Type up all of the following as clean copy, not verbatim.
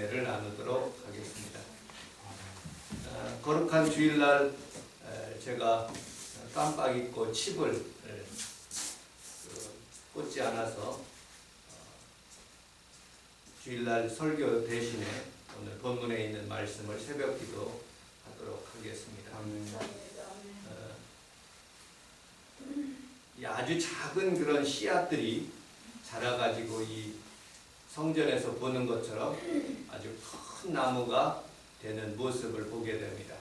은혜를 나누도록 하겠습니다. 거룩한 주일날 제가 깜빡 잊고 칩을 꽂지 않아서 주일날 설교 대신에 오늘 본문에 있는 말씀을 새벽 기도하도록 하겠습니다. 이 아주 작은 그런 씨앗들이 자라가지고 이 성전에서 보는 것처럼 아주 큰 나무가 되는 모습을 보게 됩니다.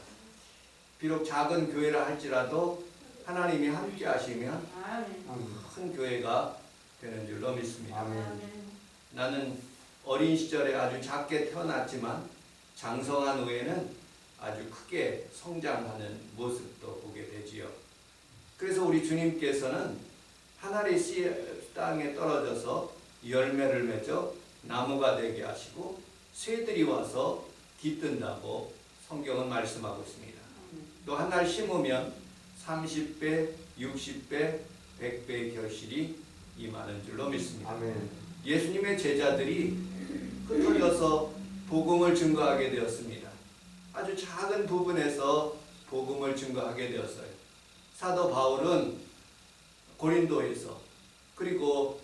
비록 작은 교회라 할지라도 하나님이 함께 하시면 큰 교회가 되는 줄로 믿습니다. 나는 어린 시절에 아주 작게 태어났지만 장성한 후에는 아주 크게 성장하는 모습도 보게 되지요. 그래서 우리 주님께서는 하늘의 씨 땅에 떨어져서 열매를 맺어 나무가 되게 하시고 새들이 와서 깃든다고 성경은 말씀하고 있습니다. 또 한 날 심으면 30배, 60배, 100배의 결실이 임하는 줄로 믿습니다. 예수님의 제자들이 흩어져서 복음을 증거하게 되었습니다. 아주 작은 부분에서 복음을 증거하게 되었어요. 사도 바울은 고린도에서, 그리고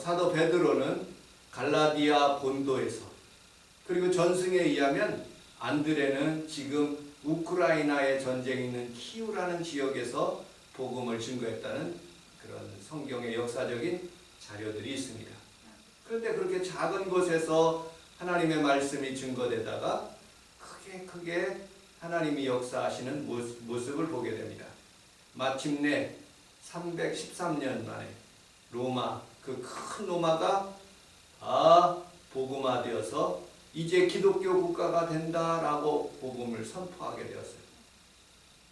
사도 베드로는 갈라디아 본도에서, 그리고 전승에 의하면 안드레는 지금 우크라이나에 전쟁이 있는 키우라는 지역에서 복음을 증거했다는 그런 성경의 역사적인 자료들이 있습니다. 그런데 그렇게 작은 곳에서 하나님의 말씀이 증거되다가 크게 하나님이 역사하시는 모습을 보게 됩니다. 마침내 313년 만에 로마, 그 큰 로마가 복음화되어서 이제 기독교 국가가 된다라고 복음을 선포하게 되었어요.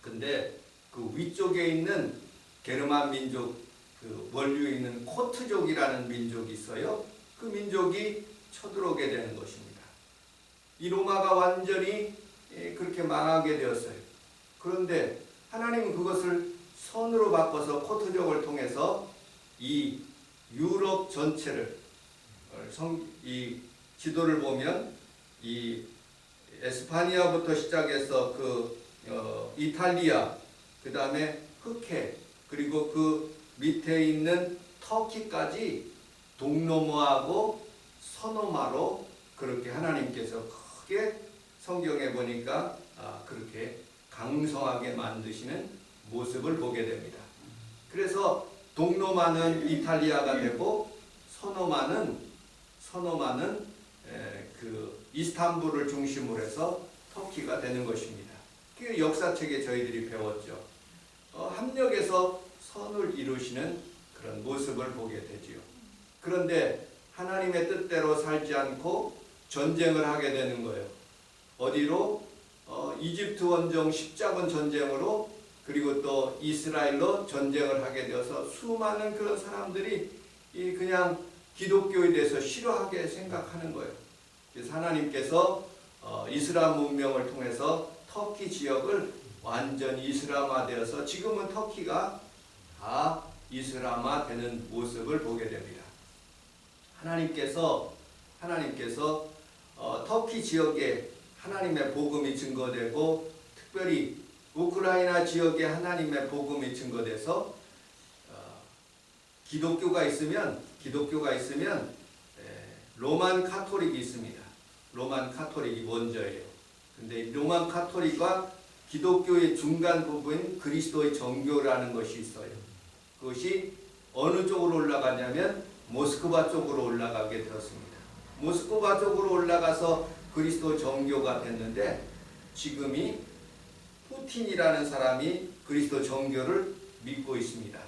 근데 그 위쪽에 있는 게르만 민족, 그 원류에 있는 코트족이라는 민족이 있어요. 그 민족이 쳐들어오게 되는 것입니다. 이 로마가 완전히 그렇게 망하게 되었어요. 그런데 하나님은 그것을 선으로 바꿔서 코트족을 통해서 이 유럽 전체를, 이 지도를 보면 이 에스파니아부터 시작해서 이탈리아, 그 다음에 흑해, 그리고 그 밑에 있는 터키까지 동로마하고 서노마로 그렇게 하나님께서 크게 성경에 보니까 그렇게 강성하게 만드시는 모습을 보게 됩니다. 그래서 동로마는 이탈리아가 되고 서노마는 그 이스탄불을 중심으로 해서 터키가 되는 것입니다. 그 역사책에 저희들이 배웠죠. 합력해서 선을 이루시는 그런 모습을 보게 되지요. 그런데 하나님의 뜻대로 살지 않고 전쟁을 하게 되는 거예요. 어디로? 이집트 원정 십자군 전쟁으로, 그리고 또 이스라엘로 전쟁을 하게 되어서 수많은 그런 사람들이 그냥 기독교에 대해서 싫어하게 생각하는 거예요. 그래서 하나님께서 이슬람 문명을 통해서 터키 지역을 완전히 이슬람화되어서 지금은 터키가 다 이슬람화되는 모습을 보게 됩니다. 하나님께서 터키 지역에 하나님의 복음이 증거되고, 특별히 우크라이나 지역에 하나님의 복음이 증거돼서 기독교가 있으면 로만 카톨릭이 있습니다. 로만 카톨릭이 먼저예요. 근데 로만 카톨릭과 기독교의 중간 부분인 그리스도의 정교라는 것이 있어요. 그것이 어느 쪽으로 올라가냐면 모스크바 쪽으로 올라가게 되었습니다. 모스크바 쪽으로 올라가서 그리스도 정교가 됐는데, 지금이 푸틴이라는 사람이 그리스도 정교를 믿고 있습니다.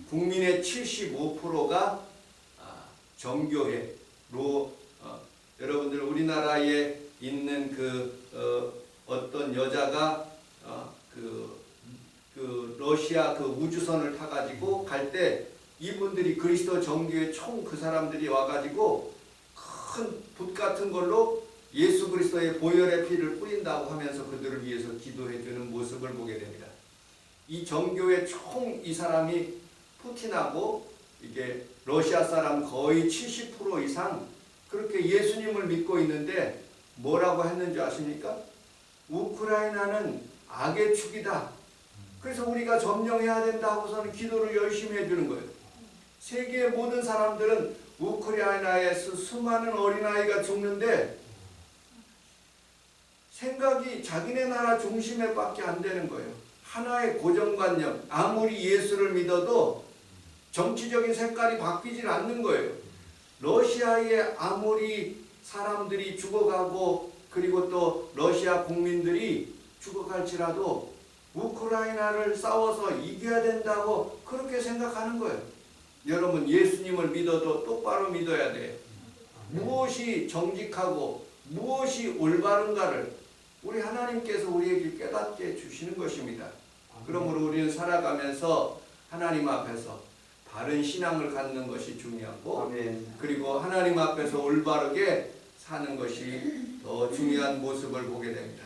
국민의 75%가 정교회. 여러분들 우리나라에 있는 어떤 여자가 러시아 우주선을 타가지고 갈 때 이분들이 그리스도 정교회 총 그 사람들이 와가지고 큰 붓 같은 걸로 예수 그리스도의 보혈의 피를 뿌린다고 하면서 그들을 위해서 기도해주는 모습을 보게 됩니다. 이 정교회 총 이 사람이 푸틴하고 이게 러시아 사람 거의 70% 이상 그렇게 예수님을 믿고 있는데 뭐라고 했는지 아십니까? 우크라이나는 악의 축이다. 그래서 우리가 점령해야 된다 하고서는 기도를 열심히 해주는 거예요. 세계의 모든 사람들은 우크라이나에서 수많은 어린아이가 죽는데 생각이 자기네 나라 중심에 밖에 안 되는 거예요. 하나의 고정관념, 아무리 예수를 믿어도 정치적인 색깔이 바뀌질 않는 거예요. 러시아에 아무리 사람들이 죽어가고 그리고 또 러시아 국민들이 죽어갈지라도 우크라이나를 싸워서 이겨야 된다고 그렇게 생각하는 거예요. 여러분, 예수님을 믿어도 똑바로 믿어야 돼요. 무엇이 정직하고 무엇이 올바른가를 우리 하나님께서 우리에게 깨닫게 해주시는 것입니다. 그러므로 우리는 살아가면서 하나님 앞에서 바른 신앙을 갖는 것이 중요하고 아멘. 그리고 하나님 앞에서 올바르게 사는 것이 더 중요한 모습을 보게 됩니다.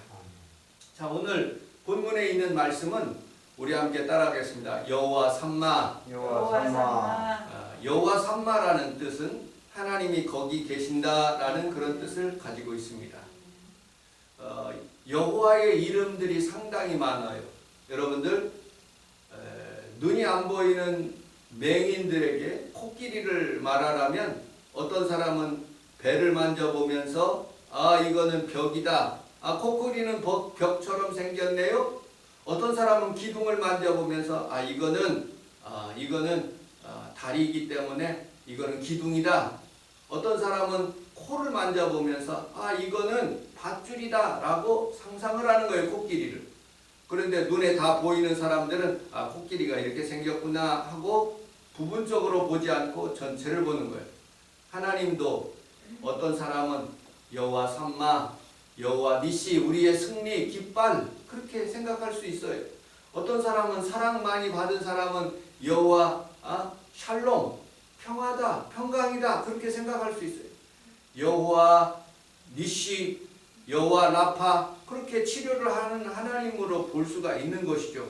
자, 오늘 본문에 있는 말씀은 우리 함께 따라하겠습니다. 여호와 삼마. 여호와 삼마. 여호와 삼마라는 뜻은 하나님이 거기 계신다라는 그런 뜻을 가지고 있습니다. 여호와의 이름들이 상당히 많아요. 여러분들 눈이 안 보이는 맹인들에게 코끼리를 말하라면 어떤 사람은 배를 만져보면서 아, 이거는 벽이다. 아, 코끼리는 벽처럼 생겼네요. 어떤 사람은 기둥을 만져보면서 아, 이거는 다리이기 때문에 이거는 기둥이다. 어떤 사람은 코를 만져보면서 아, 이거는 밧줄이다 라고 상상을 하는 거예요. 코끼리를. 그런데 눈에 다 보이는 사람들은 아, 코끼리가 이렇게 생겼구나 하고 부분적으로 보지 않고 전체를 보는 거예요. 하나님도 어떤 사람은 여호와 삼마, 여호와 니시, 우리의 승리, 깃발 그렇게 생각할 수 있어요. 어떤 사람은 사랑 많이 받은 사람은 여호와 샬롬, 평화다, 평강이다 그렇게 생각할 수 있어요. 여호와 니시, 여호와 라파 그렇게 치료를 하는 하나님으로 볼 수가 있는 것이죠.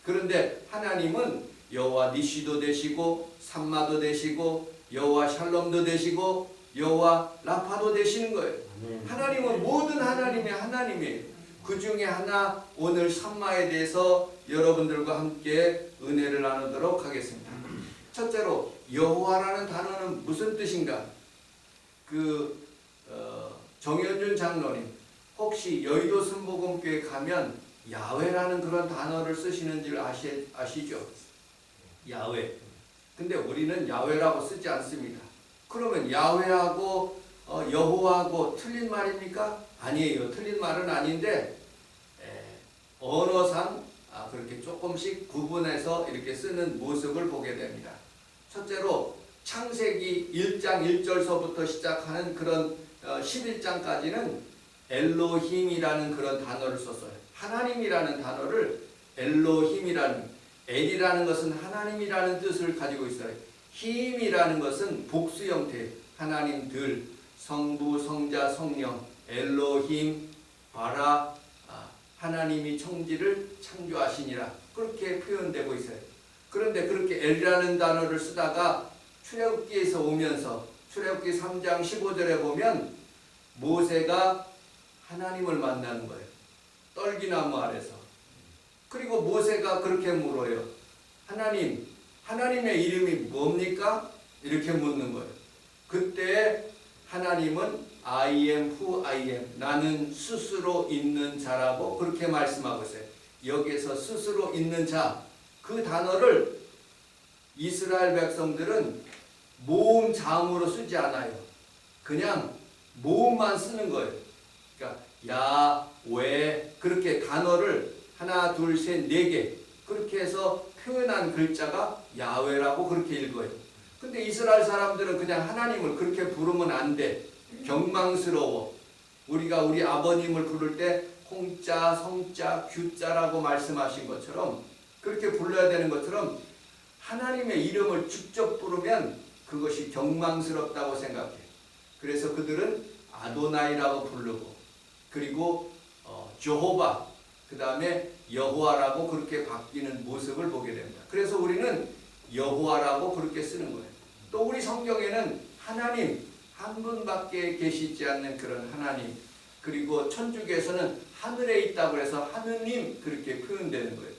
그런데 하나님은 여호와 니시도 되시고 삼마도 되시고 여호와 샬롬도 되시고 여호와 라파도 되시는 거예요. 하나님은 모든 하나님의 하나님이에요. 그 중에 하나 오늘 삼마에 대해서 여러분들과 함께 은혜를 나누도록 하겠습니다. 첫째로 여호와라는 단어는 무슨 뜻인가? 정현준 장로님 혹시 여의도 순복음교회 가면 야훼라는 그런 단어를 쓰시는 줄 아시죠? 야훼. 근데 우리는 야훼라고 쓰지 않습니다. 그러면 야훼하고 여호와하고 틀린 말입니까? 아니에요. 틀린 말은 아닌데 언어상 그렇게 조금씩 구분해서 이렇게 쓰는 모습을 보게 됩니다. 첫째로 창세기 1장 1절서부터 시작하는 그런 11장까지는 엘로힘이라는 그런 단어를 썼어요. 하나님이라는 단어를 엘로힘이라는, 엘이라는 것은 하나님이라는 뜻을 가지고 있어요. 힘이라는 것은 복수 형태, 하나님들, 성부, 성자, 성령, 엘로힘, 바라, 하나님이 천지를 창조하시니라 그렇게 표현되고 있어요. 그런데 그렇게 엘이라는 단어를 쓰다가 출애굽기에서 오면서 출애굽기 3장 15절에 보면 모세가 하나님을 만나는 거예요. 떨기나무 아래서. 그리고 모세가 그렇게 물어요. 하나님, 하나님의 이름이 뭡니까? 이렇게 묻는 거예요. 그때 하나님은 I am who I am. 나는 스스로 있는 자라고 그렇게 말씀하고 있어요. 여기에서 스스로 있는 자, 그 단어를 이스라엘 백성들은 모음 자음으로 쓰지 않아요. 그냥 모음만 쓰는 거예요. 그러니까 야훼 그렇게 단어를 하나, 둘, 셋, 네 개 그렇게 해서 표현한 글자가 야훼라고 그렇게 읽어요. 근데 이스라엘 사람들은 그냥 하나님을 그렇게 부르면 안 돼. 경망스러워. 우리가 우리 아버님을 부를 때 홍자, 성자, 규자라고 말씀하신 것처럼 그렇게 불러야 되는 것처럼 하나님의 이름을 직접 부르면 그것이 경망스럽다고 생각해. 그래서 그들은 아도나이라고 부르고 그리고 여호바 그 다음에 여호와라고 그렇게 바뀌는 모습을 보게 됩니다. 그래서 우리는 여호와라고 그렇게 쓰는 거예요. 또 우리 성경에는 한 분밖에 계시지 않는 그런 하나님, 그리고 천주교에서는 하늘에 있다고 해서 하느님 그렇게 표현되는 거예요.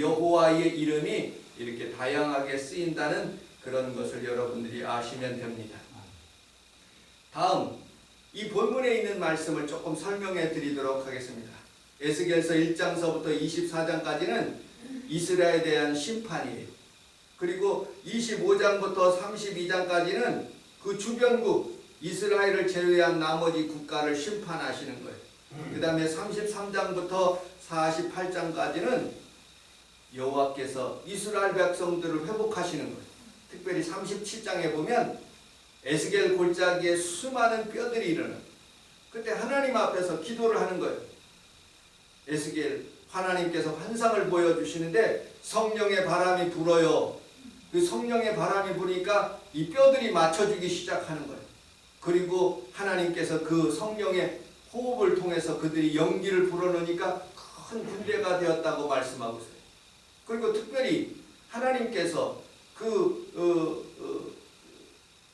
여호와의 이름이 이렇게 다양하게 쓰인다는 그런 것을 여러분들이 아시면 됩니다. 다음 이 본문에 있는 말씀을 조금 설명해 드리도록 하겠습니다. 에스겔서 1장서부터 24장까지는 이스라엘에 대한 심판이에요. 그리고 25장부터 32장까지는 그 주변국 이스라엘을 제외한 나머지 국가를 심판하시는 거예요. 그 다음에 33장부터 48장까지는 여호와께서 이스라엘 백성들을 회복하시는 거예요. 특별히 37장에 보면 에스겔 골짜기에 수많은 뼈들이 일어나요. 그때 하나님 앞에서 기도를 하는 거예요. 에스겔 하나님께서 환상을 보여주시는데 성령의 바람이 불어요. 그 성령의 바람이 부니까 이 뼈들이 맞춰주기 시작하는 거예요. 그리고 하나님께서 그 성령의 호흡을 통해서 그들이 연기를 불어넣으니까 큰 군대가 되었다고 말씀하고 있어요. 그리고 특별히 하나님께서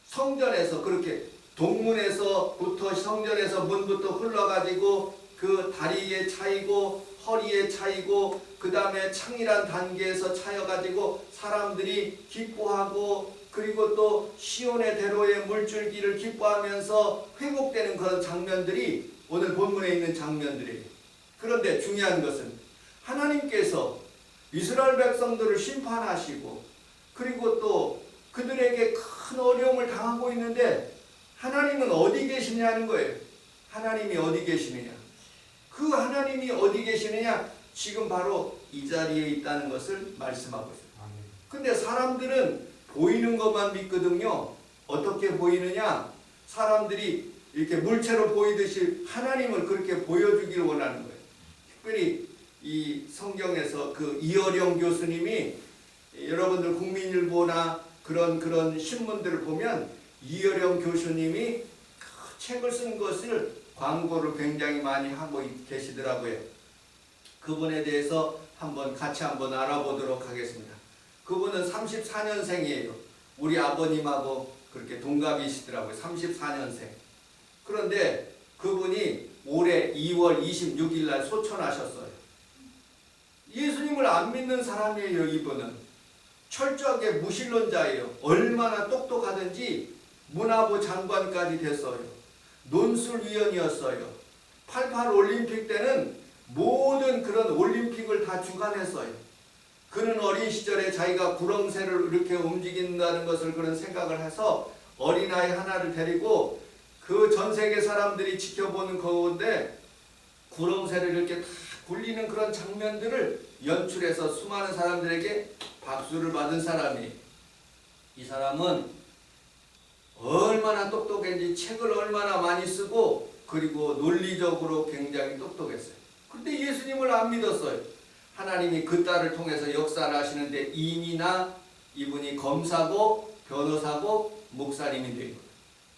성전에서 그렇게 동문에서부터 성전에서 문부터 흘러가지고 그 다리에 차이고 허리에 차이고 그 다음에 창이란 단계에서 차여가지고 사람들이 기뻐하고 그리고 또 시온의 대로의 물줄기를 기뻐하면서 회복되는 그런 장면들이 오늘 본문에 있는 장면들이에요. 그런데 중요한 것은 하나님께서 이스라엘 백성들을 심판하시고 그리고 또 그들에게 큰 어려움을 당하고 있는데 하나님은 어디 계시냐는 거예요. 하나님이 어디 계시느냐? 그 하나님이 어디 계시느냐? 지금 바로 이 자리에 있다는 것을 말씀하고 있어요. 근데 사람들은 보이는 것만 믿거든요. 어떻게 보이느냐? 사람들이 이렇게 물체로 보이듯이 하나님을 그렇게 보여주기를 원하는 거예요. 특별히 이 성경에서 그 이어령 교수님이 여러분들 국민일보나 그런 신문들을 보면 이어령 교수님이 그 책을 쓴 것을 광고를 굉장히 많이 하고 계시더라고요. 그분에 대해서 같이 한번 알아보도록 하겠습니다. 그분은 34년생이에요. 우리 아버님하고 그렇게 동갑이시더라고요. 34년생. 그런데 그분이 올해 2월 26일 날 소천하셨어요. 예수님을 안 믿는 사람이에요. 이분은 철저하게 무신론자예요. 얼마나 똑똑하든지 문화부 장관까지 됐어요. 논술위원이었어요. 88 올림픽 때는 모든 그런 올림픽을 다 주관했어요. 그는 어린 시절에 자기가 구렁쇠를 이렇게 움직인다는 것을 그런 생각을 해서 어린아이 하나를 데리고 그 전 세계 사람들이 지켜보는 가운데 구렁쇠를 이렇게 다 굴리는 그런 장면들을 연출해서 수많은 사람들에게 박수를 받은 사람이, 이 사람은 얼마나 똑똑했는지 책을 얼마나 많이 쓰고 그리고 논리적으로 굉장히 똑똑했어요. 근데 예수님을 안 믿었어요. 하나님이 그 딸을 통해서 역사를 하시는데 이미나 이분이 검사고 변호사고 목사님이 된 거예요.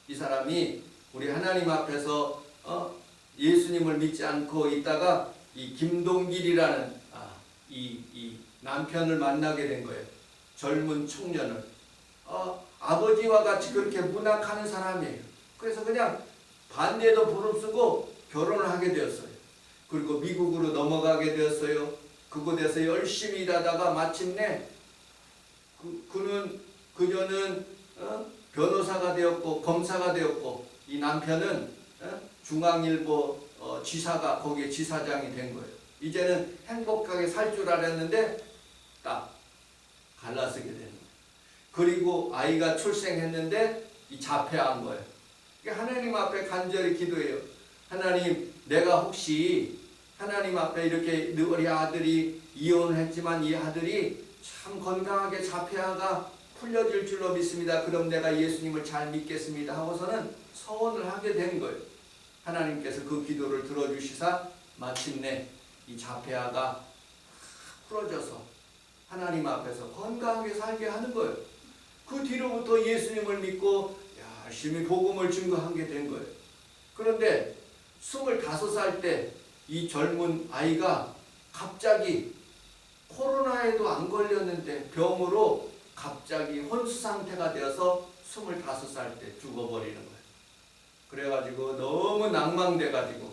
이 사람이 우리 하나님 앞에서 예수님을 믿지 않고 있다가 이 김동길이라는 이 남편을 만나게 된 거예요. 젊은 청년을. 아버지와 같이 그렇게 문학하는 사람이에요. 그래서 그냥 반대도 부릅쓰고 결혼을 하게 되었어요. 그리고 미국으로 넘어가게 되었어요. 그곳에서 열심히 일하다가 마침내 그녀는 변호사가 되었고 검사가 되었고 이 남편은 중앙일보 지사가 거기에 지사장이 된 거예요. 이제는 행복하게 살 줄 알았는데 딱 갈라서게 되는 거예요. 그리고 아이가 출생했는데 이 자폐한 거예요. 하나님 앞에 간절히 기도해요. 하나님, 내가 혹시 하나님 앞에 이렇게 우리 아들이 이혼을 했지만 이 아들이 참 건강하게 자폐아가 풀려질 줄로 믿습니다. 그럼 내가 예수님을 잘 믿겠습니다 하고서는 서원을 하게 된 거예요. 하나님께서 그 기도를 들어주시사 마침내 이 자폐아가 풀어져서 하나님 앞에서 건강하게 살게 하는 거예요. 그 뒤로부터 예수님을 믿고 열심히 복음을 증거하게 된 거예요. 그런데 25살 때 이 젊은 아이가 갑자기 코로나에도 안 걸렸는데 병으로 갑자기 혼수 상태가 되어서 25살 때 죽어버리는 거예요. 그래가지고 너무 낭망돼가지고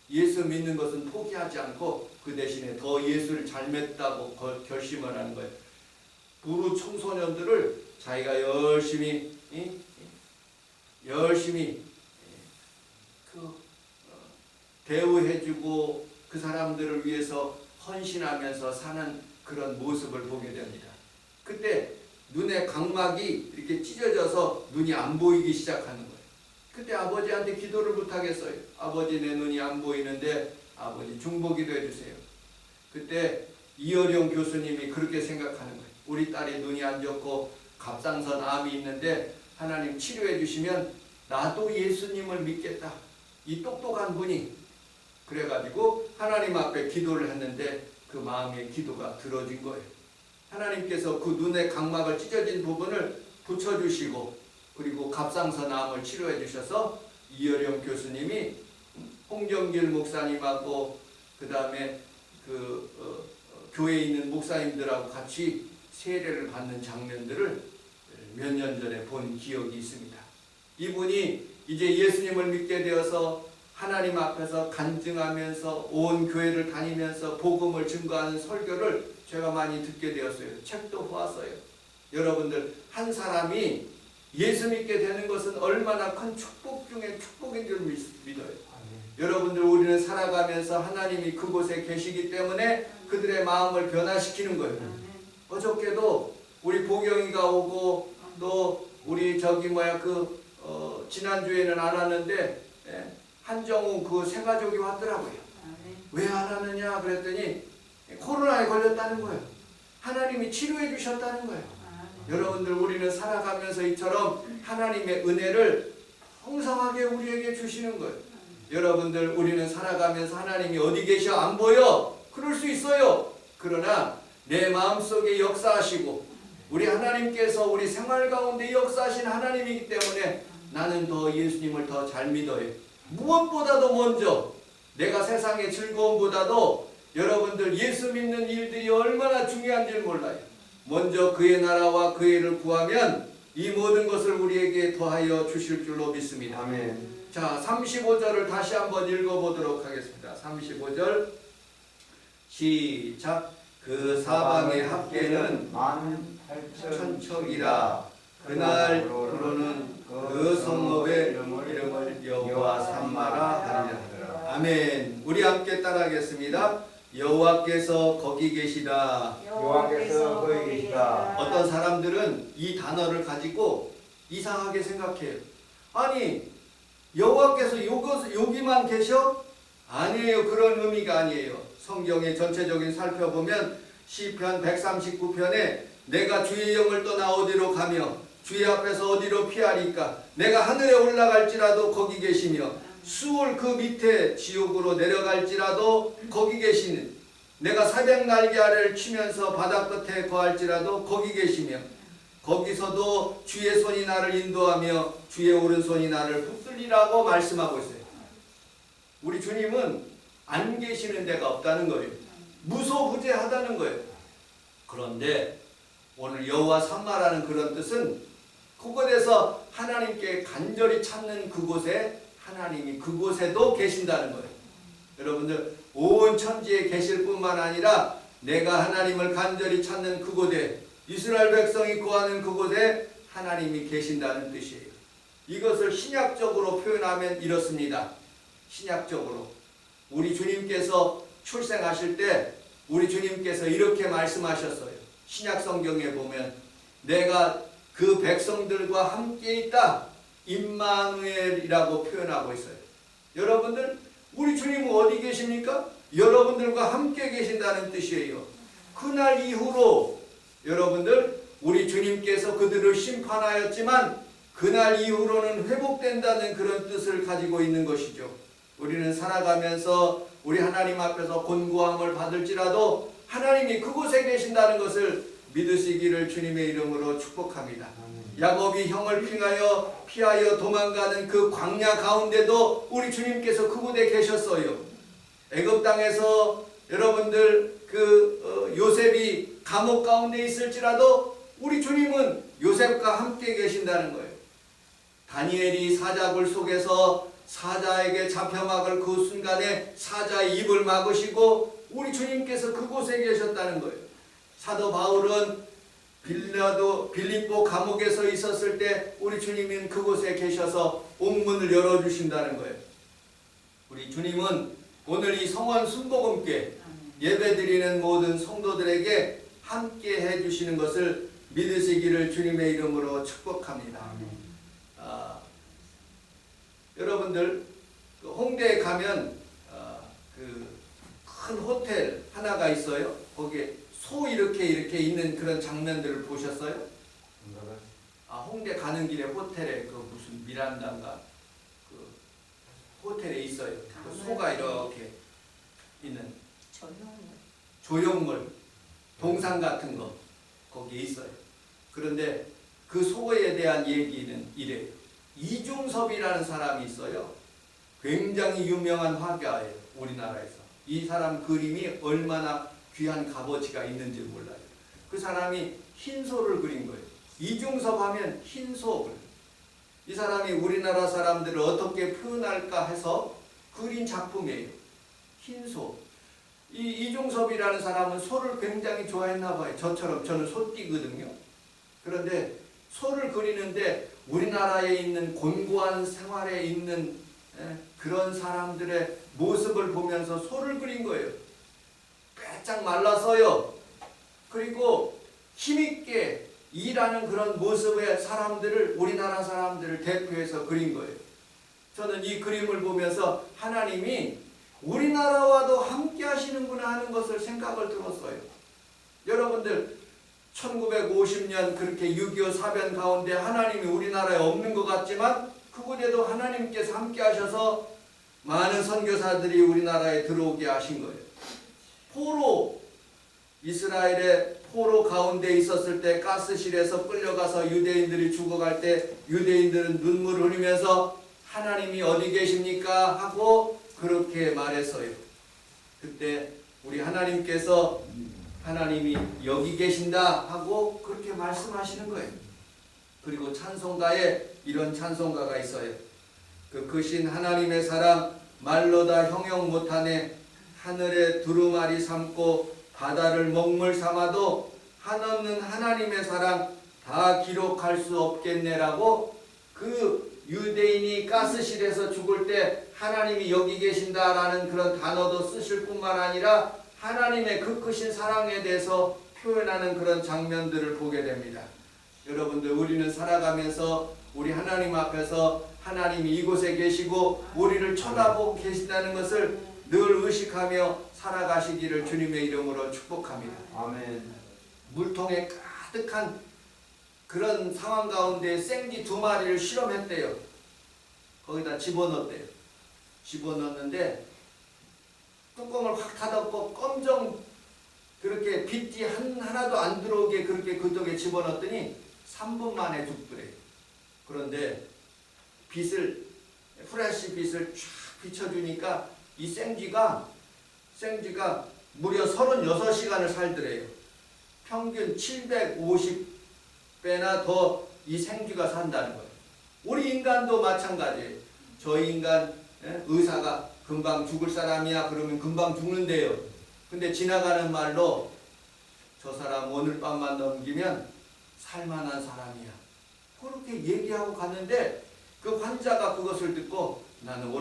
예수 믿는 것은 포기하지 않고 그 대신에 더 예수를 잘 믿다고 결심을 하는 거예요. 부르 청소년들을 자기가 열심히 대우해주고 그 사람들을 위해서 헌신하면서 사는 그런 모습을 보게 됩니다. 그때 눈의 각막이 이렇게 찢어져서 눈이 안 보이기 시작하는 거예요. 그때 아버지한테 기도를 부탁했어요. 아버지, 내 눈이 안 보이는데 아버지 중보기도 해주세요. 그때 이어령 교수님이 그렇게 생각하는 거예요. 우리 딸이 눈이 안 좋고 갑상선 암이 있는데 하나님 치료해 주시면 나도 예수님을 믿겠다. 이 똑똑한 분이 그래가지고 하나님 앞에 기도를 했는데 그 마음의 기도가 들어진 거예요. 하나님께서 그 눈의 각막을 찢어진 부분을 붙여주시고 그리고 갑상선 암을 치료해 주셔서 이어령 교수님이 홍정길 목사님하고 그 다음에 교회에 있는 목사님들하고 같이 세례를 받는 장면들을 몇 년 전에 본 기억이 있습니다. 이분이 이제 예수님을 믿게 되어서 하나님 앞에서 간증하면서 온 교회를 다니면서 복음을 증거하는 설교를 제가 많이 듣게 되었어요. 책도 보았어요. 여러분들, 한 사람이 예수 믿게 되는 것은 얼마나 큰 축복 중에 축복인 줄 믿어요. 여러분들, 우리는 살아가면서 하나님이 그곳에 계시기 때문에 그들의 마음을 변화시키는 거예요. 어저께도 우리 보경이가 오고 또 우리 지난주에는 안 왔는데 한정우 그 세 가족이 왔더라고요. 왜 안 왔느냐 그랬더니 코로나에 걸렸다는 거예요. 하나님이 치료해 주셨다는 거예요. 여러분들, 우리는 살아가면서 이처럼 하나님의 은혜를 풍성하게 우리에게 주시는 거예요. 여러분들, 우리는 살아가면서 하나님이 어디 계셔 안 보여? 그럴 수 있어요. 그러나 내 마음속에 역사하시고 우리 하나님께서 우리 생활 가운데 역사하신 하나님이기 때문에 나는 더 예수님을 더 잘 믿어요. 무엇보다도 먼저 내가 세상의 즐거움보다도 여러분들 예수 믿는 일들이 얼마나 중요한지 몰라요. 먼저 그의 나라와 그의 일을 구하면 이 모든 것을 우리에게 더하여 주실 줄로 믿습니다. 아멘. 자, 35절을 다시 한번 읽어보도록 하겠습니다. 35절 시작. 그 사방의 합계는 18,000척이라 그날로는 그 성읍의 이름을 여호와 삼마라 하리라. 아멘. 우리 함께 따라하겠습니다. 여호와께서 거기 계시다. 여호와께서 거기 계시다. 어떤 사람들은 이 단어를 가지고 이상하게 생각해요. 아니, 여호와께서 여기만 계셔? 아니에요. 그런 의미가 아니에요. 성경의 전체적인 살펴보면 시편 139편에 내가 주의 영을 떠나 어디로 가며 주의 앞에서 어디로 피하리까? 내가 하늘에 올라갈지라도 거기 계시며 수월 그 밑에 지옥으로 내려갈지라도 거기 계시는, 내가 사백 날개 아래를 치면서 바다 끝에 거할지라도 거기 계시며 거기서도 주의 손이 나를 인도하며 주의 오른손이 나를 붙들리라고 말씀하고 있어요. 우리 주님은 안 계시는 데가 없다는 거예요. 무소부재하다는 거예요. 그런데 오늘 여호와 삼마라는 그런 뜻은 그곳에서 하나님께 간절히 찾는 그곳에 하나님이 그곳에도 계신다는 거예요. 여러분들, 온 천지에 계실 뿐만 아니라 내가 하나님을 간절히 찾는 그곳에, 이스라엘 백성이 구하는 그곳에 하나님이 계신다는 뜻이에요. 이것을 신약적으로 표현하면 이렇습니다. 신약적으로 우리 주님께서 출생하실 때 우리 주님께서 이렇게 말씀하셨어요. 신약 성경에 보면 내가 그 백성들과 함께 있다, 임마누엘이라고 표현하고 있어요. 여러분들, 우리 주님은 어디 계십니까? 여러분들과 함께 계신다는 뜻이에요. 그날 이후로 여러분들, 우리 주님께서 그들을 심판하였지만 그날 이후로는 회복된다는 그런 뜻을 가지고 있는 것이죠. 우리는 살아가면서 우리 하나님 앞에서 곤고함을 받을지라도 하나님이 그곳에 계신다는 것을 믿으시기를 주님의 이름으로 축복합니다. 야곱이 형을 피하여 도망가는 그 광야 가운데도 우리 주님께서 그곳에 계셨어요. 애굽 땅에서 여러분들 요셉이 감옥 가운데 있을지라도 우리 주님은 요셉과 함께 계신다는 거예요. 다니엘이 사자굴 속에서 사자에게 잡혀막을 그 순간에 사자의 입을 막으시고 우리 주님께서 그곳에 계셨다는 거예요. 사도 바울은 빌립보 감옥에서 있었을 때 우리 주님은 그곳에 계셔서 옥문을 열어주신다는 거예요. 우리 주님은 오늘 이 성원 순복음께 예배드리는 모든 성도들에게 함께 해주시는 것을 믿으시기를 주님의 이름으로 축복합니다. 여러분들 홍대에 가면 그 큰 호텔 하나가 있어요. 거기에 소 이렇게 있는 그런 장면들을 보셨어요? 홍대 가는 길에 호텔에 그 무슨 미란다인가 그 호텔에 있어요. 그 소가 이렇게 있는 조형물 동상 같은 거 거기에 있어요. 그런데 그 소에 대한 얘기는 이래요. 이중섭이라는 사람이 있어요. 굉장히 유명한 화가예요. 우리나라에서. 이 사람 그림이 얼마나 귀한 값어치가 있는지 몰라요. 그 사람이 흰소를 그린 거예요. 이중섭 하면 흰소. 이 사람이 우리나라 사람들을 어떻게 표현할까 해서 그린 작품이에요. 흰소. 이 이중섭이라는 사람은 소를 굉장히 좋아했나 봐요. 저처럼 저는 소띠거든요. 그런데 소를 그리는데 우리나라에 있는 곤고한 생활에 있는 그런 사람들의 모습을 보면서 소를 그린 거예요. 빼짝 말라서요. 그리고 힘있게 일하는 그런 모습의 사람들을 우리나라 사람들을 대표해서 그린 거예요. 저는 이 그림을 보면서 하나님이 우리나라와도 함께 하시는구나 하는 것을 생각을 들었어요. 여러분들 1950년 그렇게 6.25 사변 가운데 하나님이 우리나라에 없는 것 같지만 그곳에도 하나님께서 함께 하셔서 많은 선교사들이 우리나라에 들어오게 하신 거예요. 포로, 이스라엘의 포로 가운데 있었을 때 가스실에서 끌려가서 유대인들이 죽어갈 때 유대인들은 눈물을 흘리면서 하나님이 어디 계십니까? 하고 그렇게 말했어요. 그때 우리 하나님께서 하나님이 여기 계신다 하고 그렇게 말씀하시는 거예요. 그리고 찬송가에 이런 찬송가가 있어요. 그 크신 하나님의 사랑 말로 다 형용 못하네. 하늘에 두루마리 삼고 바다를 먹물 삼아도 한없는 하나님의 사랑 다 기록할 수 없겠네라고 그 유대인이 가스실에서 죽을 때 하나님이 여기 계신다라는 그런 단어도 쓰실 뿐만 아니라 하나님의 그 크신 사랑에 대해서 표현하는 그런 장면들을 보게 됩니다. 여러분들 우리는 살아가면서 우리 하나님 앞에서 하나님이 이곳에 계시고 우리를 쳐다보고 계신다는 것을 늘 의식하며 살아가시기를 주님의 이름으로 축복합니다. 아멘. 물통에 가득한 그런 상황 가운데 생쥐 2마리를 실험했대요. 거기다 집어넣었대요. 집어넣었는데 뚜껑을 확 닫았고 검정 그렇게 빛이 하나도 안 들어오게 그렇게 그쪽에 집어넣었더니 3분 만에 죽더래요. 그런데 빛을 프레시 빛을 쫙 비춰주니까 이 생쥐가 무려 36시간을 살더래요. 평균 750배나 더 이 생쥐가 산다는 거예요. 우리 인간도 마찬가지예요. 저희 인간 의사가 금방 죽을 사람이야 그러면 금방 죽는데요. 근데 지나가는 말로 저 사람 오늘 밤만 넘기면 살만한 사람이야. 그렇게 얘기하고 갔는데 그 환자가 그것을 듣고 나는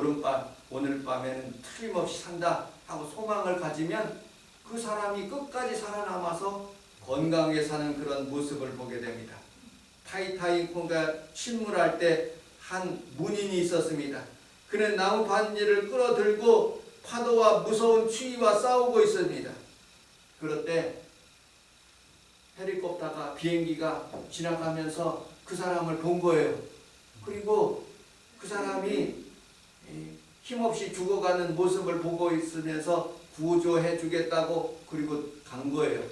오늘 밤에는 틀림없이 산다 하고 소망을 가지면 그 사람이 끝까지 살아남아서 건강하게 사는 그런 모습을 보게 됩니다. 타이타닉호가 침몰할 때 한 문인이 있었습니다. 그는 나무 반지를 끌어들고 파도와 무서운 추위와 싸우고 있습니다. 그럴 때 헬리콥터가 비행기가 지나가면서 그 사람을 본 거예요. 그리고 그 사람이 힘없이 죽어가는 모습을 보고 있으면서 구조해 주겠다고 그리고 간 거예요.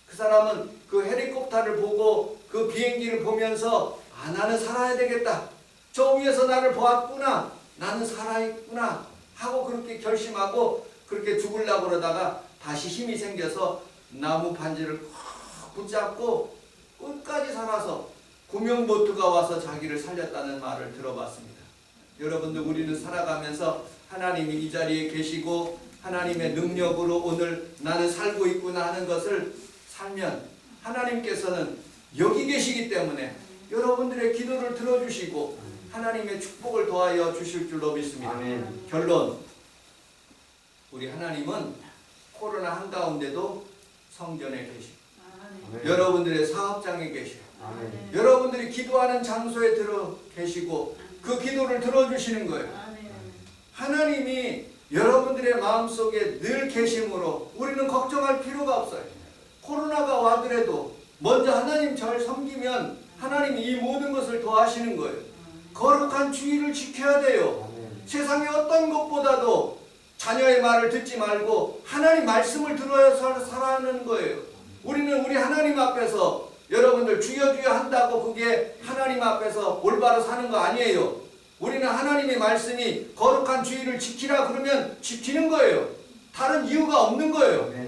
그 사람은 그 헬리콥터를 보고 그 비행기를 보면서 나는 살아야 되겠다. 저 위에서 나를 보았구나. 나는 살아있구나 하고 그렇게 결심하고 그렇게 죽으려고 그러다가 다시 힘이 생겨서 나무 반지를 콕 붙잡고 끝까지 살아서 구명보트가 와서 자기를 살렸다는 말을 들어봤습니다. 여러분들, 우리는 살아가면서 하나님이 이 자리에 계시고 하나님의 능력으로 오늘 나는 살고 있구나 하는 것을 살면 하나님께서는 여기 계시기 때문에 여러분들의 기도를 들어주시고 하나님의 축복을 더하여 주실 줄로 믿습니다. 아멘. 결론, 우리 하나님은 코로나 한가운데도 성전에 계시고 아멘. 여러분들의 사업장에 계시고 아멘. 여러분들이 기도하는 장소에 들어 계시고 그 기도를 들어주시는 거예요. 하나님이 여러분들의 마음속에 늘 계심으로 우리는 걱정할 필요가 없어요. 코로나가 와더라도 먼저 하나님 잘 섬기면 하나님이 이 모든 것을 더하시는 거예요. 거룩한 주의를 지켜야 돼요. 아멘. 세상의 어떤 것보다도 자녀의 말을 듣지 말고 하나님 말씀을 들어야 살아가는 거예요. 우리는 우리 하나님 앞에서 여러분들 주여 주여 한다고 그게 하나님 앞에서 올바로 사는 거 아니에요. 우리는 하나님의 말씀이 거룩한 주의를 지키라 그러면 지키는 거예요. 다른 이유가 없는 거예요. 아멘.